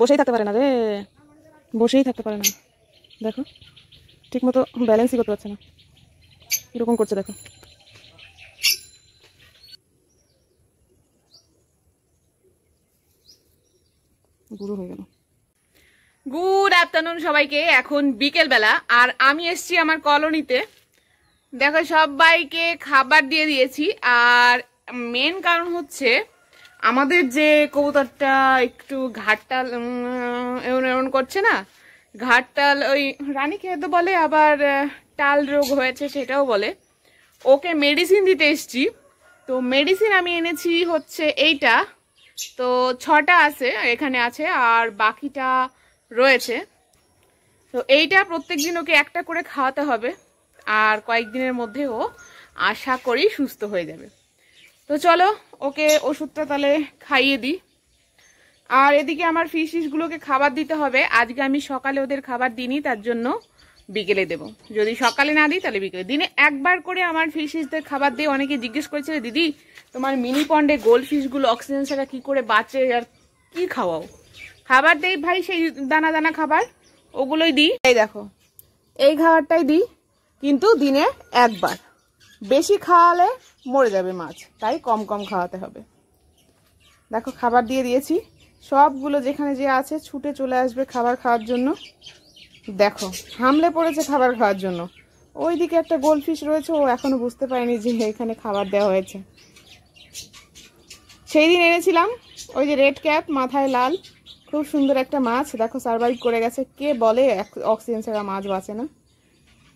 বসেই থাকতে পারে না রে, বসেই থাকতে পারে না। দেখো ঠিক মতো ব্যালেন্সই করতে পারছে না, এরকম করছে দেখো। গুঁড়ো হয়ে গেল। গুড আফটারনুন সবাইকে। এখন বিকেল বেলা আর আমি এসছি আমার কলোনিতে। দেখো সবাইকে খাবার দিয়ে দিয়েছি। আর মেন কারণ হচ্ছে আমাদের যে কবুতরটা একটু ঘাটটাল এমন এমন করছে না, ঘাটটাল ওই রানীক্ষেত বলে, আবার টাল রোগ হয়েছে সেটাও বলে। ওকে মেডিসিন দিতে এসছি। তো মেডিসিন আমি এনেছি হচ্ছে এইটা, তো 6টা আছে এখানে আছে আর বাকিটা রয়েছে। তো এইটা প্রত্যেক দিন ওকে একটা করে খাওয়াতে হবে, আর কয়েকদিনের মধ্যে ও আশা করি সুস্থ হয়ে যাবে। তো চলো ওকে ওষুধটা তাহলে খাইয়ে দিই। আর এদিকে আমার ফিশগুলোকে খাবার দিতে হবে। আজকে আমি সকালে ওদের খাবার দিইনি, তার জন্য বিকেলে দেব। যদি সকালে না দিই তাহলে বিকেলে। দিনে একবার করে আমার ফিশদের খাবার দিয়ে অনেকে জিজ্ঞেস করেছিল, দিদি তোমার মিনি পন্ডে গোল্ড ফিশগুলো অক্সিজেন ছাড়া কি করে বাঁচে আর কি খাওয়াও? খাবার দেই ভাই, সেই দানা দানা খাবার, ওগুলোই দিই। এই দেখো এই খাবারটাই দিই, কিন্তু দিনে একবার। বেশি খাওয়ালে মরে যাবে মাছ, তাই কম কম খাওয়াতে হবে। দেখো খাবার দিয়ে দিয়েছি, সবগুলো যেখানে যে আছে ছুটে চলে আসবে খাবার খাওয়ার জন্য। দেখো হামলে পড়েছে খাবার খাওয়ার জন্য। ওইদিকে একটা গোল্ডফিশ রয়েছে, ও এখনো বুঝতে পারেনি যে এখানে খাবার দেওয়া হয়েছে। সেই দিন এনেছিলাম ওই যে রেড ক্যাপ, মাথায় লাল, খুব সুন্দর একটা মাছ। দেখো সার্ভাইভ করে গেছে। কে বলে অক্সিজেন ছাড়া মাছ বাঁচে না?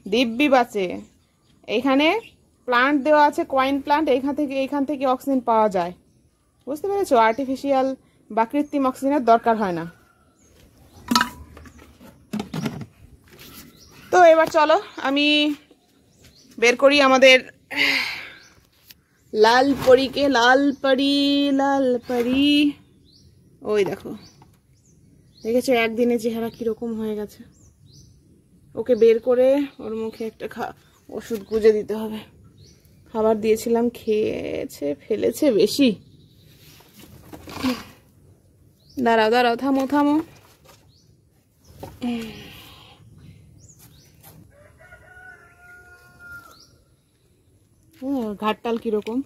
দিব্যি বাঁচে। এইখানে প্লান্ট দেওয়া আছে, কয়েন প্লান্ট, এইখান থেকে অক্সিজেন পাওয়া যায়। বুঝতে পেরেছো? আর্টিফিশিয়াল বা কৃত্রিম অক্সিজেনের দরকার হয় না। তো এবার চলো আমি বের করি আমাদের লাল পরীকে। লাল পরী, ওই দেখো, দেখেছো একদিনে চেহারা কিরকম হয়ে গেছে। ওকে বের করে ওর মুখে একটা ওষুধ গুঁজে দিতে হবে। খাবার দিয়েছিলাম, খেয়েছে, ফেলেছে বেশি। দাঁড়াও দাঁড়াও, থামো থামো। ঘাটটাল কিরকম,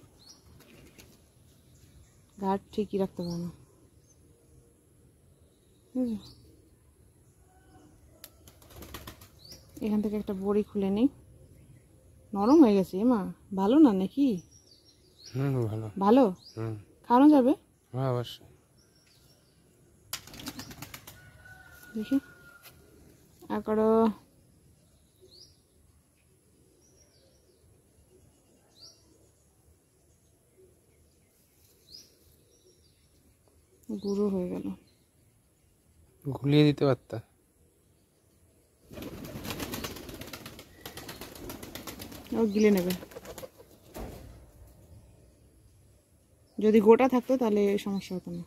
ঘাট ঠিকই রাখতে পারে না। এখান থেকে একটা বড়ি খুলে নিই। নরম হয়ে গেছে মা, ভালো না নাকি? ভালো ভালো, খাওয়ানো যাবে অবশ্যই। দেখি একারো গুঁড়ো হয়ে গেল, গুলিয়ে দিতে পারতা। ও গিলে নেবে, যদি গোটা থাকতো তাহলে সমস্যা হতো না,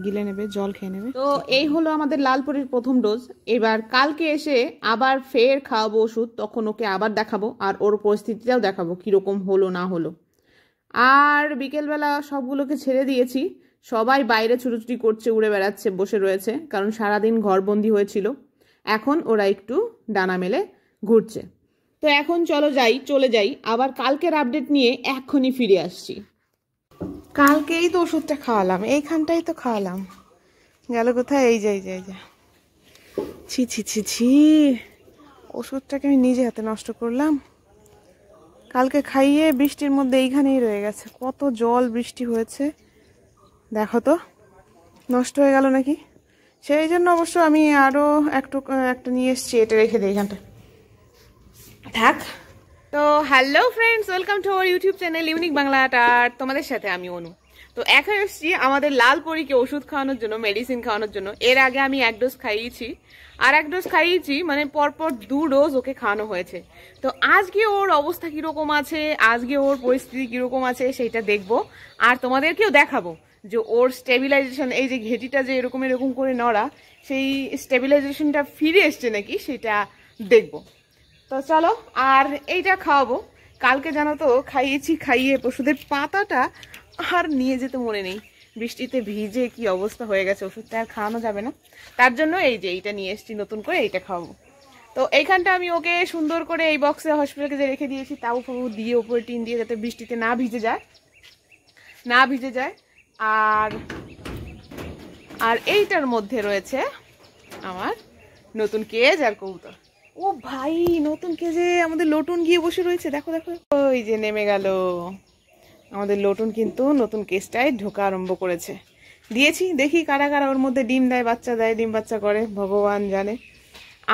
গিলে নেবে, জল খেয়ে নেবে। তো এই হলো আমাদের লালপুরির প্রথম ডোজ। এবার কালকে এসে আবার ফের খাওয়াবো ওষুধ, তখন ওকে আবার দেখাবো আর ওর পরিস্থিতিটাও দেখাবো কীরকম হলো না হলো। আর বিকেলবেলা সবগুলোকে ছেড়ে দিয়েছি, সবাই বাইরে ছুটোছুটি করছে, উড়ে বেড়াচ্ছে, বসে রয়েছে, কারণ সারাদিন ঘরবন্দি হয়েছিল। এখন ওরা একটু ডানা মেলে ঘুরছে। তো এখন চলে যাই, আবার কালকের আপডেট নিয়ে এক্ষুনি ফিরে আসছি। কালকেই তো ওষুধটা খাওয়ালাম, এইখানটাই তো খাওয়ালাম, গেল কোথায়? এই যে ছি ছি ছি ছি, ওষুধটাকে আমি নিজে হাতে নষ্ট করলাম। কালকে খাইয়ে বৃষ্টির মধ্যে এইখানেই রয়ে গেছে। কত জল বৃষ্টি হয়েছে দেখো তো, নষ্ট হয়ে গেল নাকি? সেই জন্য অবশ্য আমি আরও একটা নিয়ে এসছি, এটা রেখে দিই এখানটা থাক। তো hello friends, welcome to our YouTube channel Unique Bangla Art. আর তোমাদের সাথে আমি অনু। তো এখন এসছি আমাদের লাল পরীকে ওষুধ খাওয়ানোর জন্য, মেডিসিন খাওয়ানোর জন্য। এর আগে আমি 1 ডোজ খাইয়েছি, আর 1 ডোজ খাইয়েছি, মানে পরপর 2 ডোজ ওকে খাওয়ানো হয়েছে। তো আজকে ওর অবস্থা কিরকম আছে, আজকে ওর পরিস্থিতি কিরকম আছে সেইটা দেখবো, আর তোমাদেরকেও দেখাবো যে ওর স্টেবিলাইজেশন, এই যে ঘেটিটা যে এরকম করে নড়া, সেই স্টেবিলাইজেশনটা ফিরে এসছে নাকি সেটা দেখবো। তো চলো, আর এইটা খাওয়াবো। কালকে জানো তো খাইয়ে ওষুধের পাতাটা আর নিয়ে যেতে মনে নেই, বৃষ্টিতে ভিজে কি অবস্থা হয়ে গেছে, ওষুধটা আর খাওয়ানো যাবে না, তার জন্য এই যে এইটা নিয়ে এসেছি নতুন করে, এইটা খাওয়াবো। তো এইখানটা আমি ওকে সুন্দর করে এই বক্সে হসপিটালে যে রেখে দিয়েছি, তাও ফাউ দিয়ে উপরে টিন দিয়ে, যাতে বৃষ্টিতে না ভিজে যায়। আর আর এইটার মধ্যে রয়েছে আমার নতুন কেজ আর কবুতর। ও ভাই, নতুন কেজে আমাদের লটুন গিয়ে বসে রয়েছে, দেখো দেখো, ওই যে নেমে গেল আমাদের লটুন, কিন্তু নতুন কেজটায় ঢোকা আরম্ভ করেছে। দিয়েছি, দেখি কারা কারা ওর মধ্যে ডিম দেয়, ডিম বাচ্চা করে, ভগবান জানে।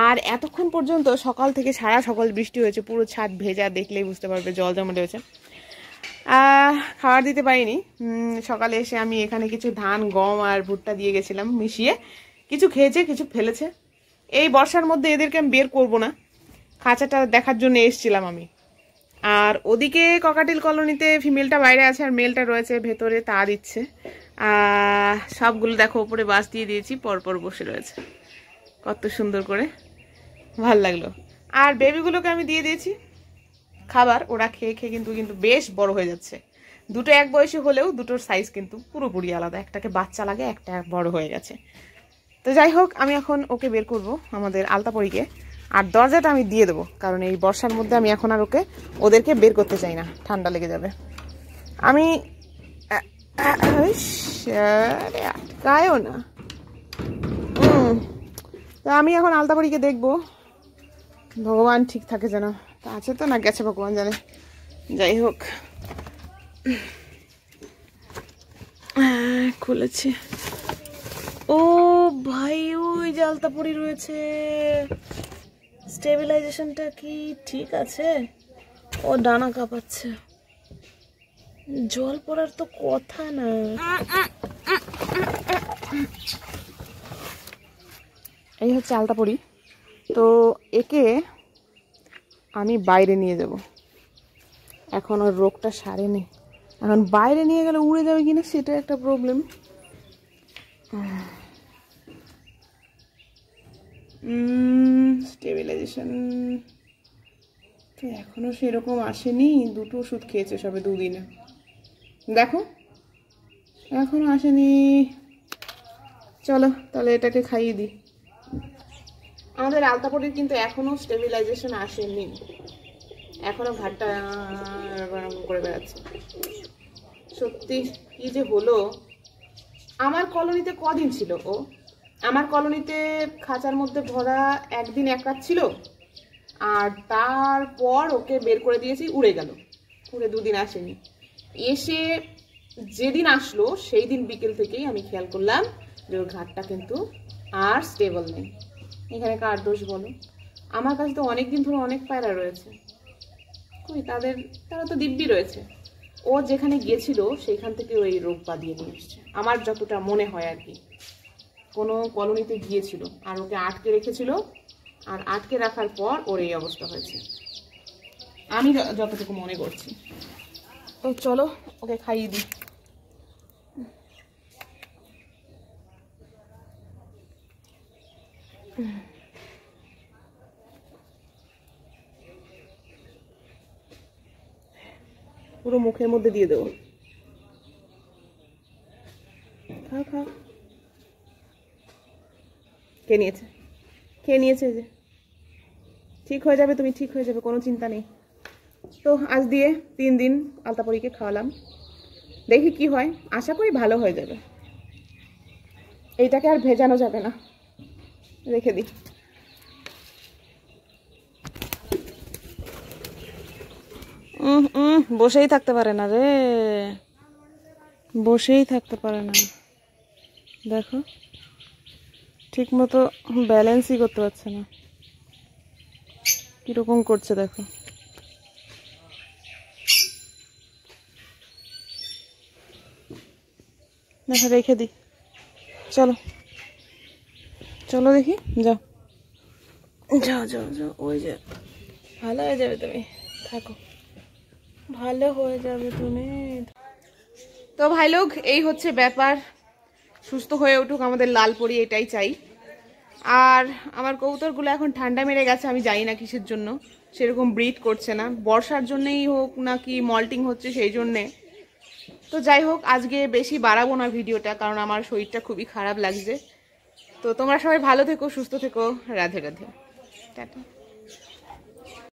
আর এতক্ষণ পর্যন্ত সকাল থেকে সারা সকাল বৃষ্টি হয়েছে, পুরো ছাদ ভেজা, দেখলেই বুঝতে পারবে জল জমে রয়েছে। খাবার দিতে পারিনি। সকালে এসে আমি এখানে কিছু ধান, গম আর ভুট্টা দিয়ে গেছিলাম মিশিয়ে, কিছু খেয়েছে, কিছু ফেলেছে। এই বর্ষার মধ্যে এদেরকে আমি বের করবো না, খাঁচাটা দেখার জন্য এসেছিলাম আমি। আর ওদিকে ককাটিল কলোনিতে ফিমেলটা বাইরে আছে আর মেলটা রয়েছে ভেতরে, তা দিচ্ছে। সবগুলো দেখো উপরে বাঁশ দিয়ে দিয়েছি, পরপর বসে রয়েছে, কত সুন্দর করে, ভাল লাগলো। আর বেবিগুলোকে আমি দিয়ে দিয়েছি খাবার, ওরা খেয়ে খেয়ে কিন্তু বেশ বড় হয়ে যাচ্ছে। দুটো এক বয়সী হলেও দুটোর সাইজ কিন্তু পুরোপুরি আলাদা, একটাকে বাচ্চা লাগে, একটা বড় হয়ে গেছে। তো যাই হোক, আমি এখন ওকে বের করব, আমাদের আলতাপরিকে, আর দরজাটা আমি দিয়ে দেবো, কারণ এই বর্ষার মধ্যে আমি এখন আর ওদেরকে বের করতে চাই না, ঠান্ডা লেগে যাবে। আমি আটকায়ও না। তা আমি এখন আলতাপরিকে দেখবো, ভগবান ঠিক থাকে যেন, তা আছে তো না গেছে ভগবান জানে। যাই হোক, খুলেছি। ও ভাই, ওই যে আলতাপরি রয়েছে, স্টেবিলাইজেশনটা কি ঠিক আছে? ও ডানা কাঁপাচ্ছে, জল পড়ার তো কথা না। এই হচ্ছে আলতাপরি। তো একে আমি বাইরে নিয়ে যাব, এখন ওর রোগটা সারেনি, এখন বাইরে নিয়ে গেলে উড়ে যাবে কিনা সেটা একটা প্রবলেম। স্টেবিলাইজেশন তো এখনো সেরকম আসেনি, দুটো ওষুধ খেয়েছে সবে দুদিনে, দেখো এখনো আসেনি। চলো তাহলে এটাকে খাইয়ে দিই। আমাদের আলতাপরির কিন্তু এখনো স্টেবিলাইজেশন আসেনি, এখনো ঘাটটা করে বেড়াচ্ছে। সত্যি কি যে হলো। আমার কলোনিতে কদিন ছিল ও? আমার কলোনিতে খাঁচার মধ্যে ভরা একদিন এক রাত ছিল, আর তারপর ওকে বের করে দিয়েছি, উড়ে গেল, উড়ে দুদিন আসেনি। এসে যেদিন আসলো সেই দিন বিকেল থেকেই আমি খেয়াল করলাম যে ওর ঘাটটা কিন্তু আর স্টেবল নেই। এখানে কার দোষ বলো? আমার কাছে তো অনেকদিন ধরে অনেক পায়রা রয়েছে, কই তারা তো দিব্যি রয়েছে। ও যেখানে গিয়েছিল সেইখান থেকে ওই রোগ বাঁধিয়ে নিয়ে এসছে, আমার যতটা মনে হয় আর কি। কোনো কলোনিতে গিয়েছিল আর ওকে আটকে রেখেছিল, আর আটকে রাখার পর ওর এই অবস্থা হয়েছে, আমি যতটুকু মনে করছি। তো চলো ওকে খাইয়ে দিই। পুরো মুখের মধ্যে দিয়ে দেবো, খা খা। খেয়ে নিয়েছে যে, ঠিক হয়ে যাবে, তুমি ঠিক হয়ে যাবে, কোনো চিন্তা নেই। তো আজ দিয়ে 3 দিন আলতাপরিকে খাওয়ালাম, দেখি কি হয়, আশা করি ভালো হয়ে যাবে। এইটাকে আর ভেজানো যাবে না, রেখে দিই। বসেই থাকতে পারে না রে, বসেই থাকতে পারে না, দেখো ঠিক মতো ব্যালেন্সই করতে পারছে না, কিরকম করছে দেখো। দেখো রেখে দিই, চলো চলো দেখি, যাও যাও যাও যাও, ওই যে ভালো হয়ে যাবে, তুমি থাকো, ভালো হয়ে যাবে তুমি। তো ভাই লোক, এই হচ্ছে ব্যাপার, সুস্থ হয়ে উঠুক আমাদের লালপরি, এটাই চাই। আর আমার কবুতরগুলো এখন ঠান্ডা মেরে গেছে, আমি জানি না কিসের জন্য সেরকম ব্রিথ করছে না, বর্ষার জন্যই হোক নাকি মল্টিং হচ্ছে সেই জন্যে তো যাই হোক, আজকে বেশি বাড়াবো না ভিডিওটা, কারণ আমার শরীরটা খুবই খারাপ লাগছে। তো তোমরা সবাই ভালো থেকো, সুস্থ থেকো। রাধে রাধে, টাটা।